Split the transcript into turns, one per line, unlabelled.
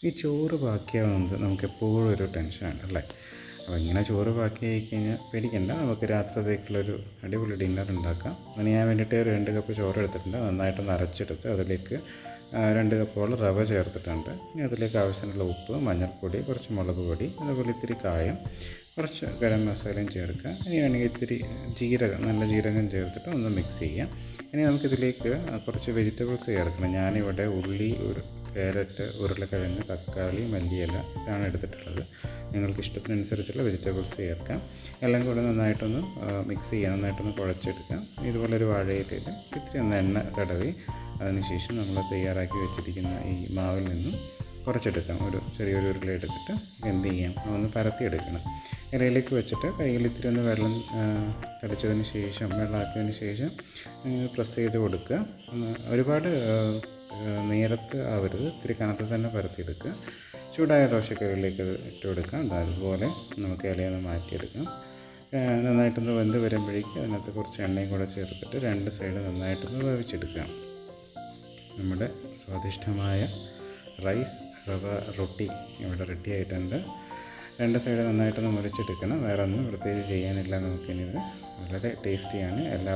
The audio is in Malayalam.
ഈ ചോറ് ബാക്കിയാവുന്നത് നമുക്കെപ്പോഴും ഒരു ടെൻഷനാണ് അല്ലേ? അപ്പോൾ ഇങ്ങനെ ചോറ് ബാക്കിയായി കഴിഞ്ഞാൽ പേടിക്കണ്ട, നമുക്ക് രാത്രിത്തേക്കുള്ളൊരു അടിപൊളി ഡിന്നർ ഉണ്ടാക്കാം. അതിന് ഞാൻ വേണ്ടിയിട്ട് 2 കപ്പ് ചോറ് എടുത്തിട്ടുണ്ട്. നന്നായിട്ടൊന്ന് അരച്ചെടുത്ത് അതിലേക്ക് 2 കപ്പോളം റവ ചേർത്തിട്ടുണ്ട്. ഇനി അതിലേക്ക് ആവശ്യത്തിനുള്ള ഉപ്പ്, മഞ്ഞൾപ്പൊടി, കുറച്ച് മുളക് പൊടി, അതുപോലെ ഇത്തിരി കായം, കുറച്ച് ഗരം മസാലയും ചേർക്കുക. ഇനി വേണമെങ്കിൽ ഇത്തിരി ജീരകം, നല്ല ജീരകം ചേർത്തിട്ട് ഒന്ന് മിക്സ് ചെയ്യാം. ഇനി നമുക്കിതിലേക്ക് കുറച്ച് വെജിറ്റബിൾസ് ചേർക്കണം. ഞാനിവിടെ ഉള്ളി, ഒരു ക്യാരറ്റ്, ഉരുളക്കിഴങ്ങ്, തക്കാളി, മല്ലിയില ഇതാണ് എടുത്തിട്ടുള്ളത്. നിങ്ങൾക്ക് ഇഷ്ടത്തിനനുസരിച്ചുള്ള വെജിറ്റബിൾസ് ചേർക്കാം. എല്ലാം കൂടെ നന്നായിട്ടൊന്ന് മിക്സ് ചെയ്യുക, നന്നായിട്ടൊന്ന് കുഴച്ചെടുക്കാം. ഇതുപോലെ ഒരു വാഴയിലയിൽ ഇത്തിരി ഒന്ന് എണ്ണ തടവി അതിനുശേഷം നമ്മൾ തയ്യാറാക്കി വെച്ചിരിക്കുന്ന ഈ മാവിൽ നിന്നും കുറച്ചെടുക്കാം. ഒരു ചെറിയൊരു ഉരുള എടുത്തിട്ട് എന്ത് ചെയ്യാം, ഒന്ന് പരത്തിയെടുക്കണം. ഇലയിലേക്ക് വെച്ചിട്ട് കയ്യിൽ ഇത്തിരി ഒന്ന് വെള്ളം തളിച്ചതിന് ശേഷം, വെള്ളമാക്കിയതിന് ശേഷം പ്രസ് ചെയ്ത് കൊടുക്കുക. ഒരുപാട് നേരത്ത് ആവരുത്, ഇത്തിരി കനത്ത് തന്നെ പരത്തിയെടുക്കുക. ചൂടായ ദോശക്കല്ലിലേക്ക് അത് ഇട്ട് കൊടുക്കാം. അതുപോലെ നമുക്ക് ഇലയൊന്ന് മാറ്റിയെടുക്കാം. നന്നായിട്ടൊന്ന് വെന്ത് വരുമ്പോഴേക്കും അതിനകത്ത് കുറച്ച് എണ്ണയും കൂടെ ചേർത്തിട്ട് 2 സൈഡ് നന്നായിട്ടൊന്ന് വേവിച്ചെടുക്കാം. നമ്മുടെ സ്വാദിഷ്ടമായ റൈസ് റവ റൊട്ടി ഇവിടെ റെഡി ആയിട്ടുണ്ട്. 2 സൈഡ് നന്നായിട്ടൊന്ന് മുറിച്ചെടുക്കണം. വേറെ ഒന്നും പ്രത്യേകിച്ച് ചെയ്യാനില്ല. നമുക്കിനിത് വളരെ ടേസ്റ്റിയാണ്. എല്ലാവരും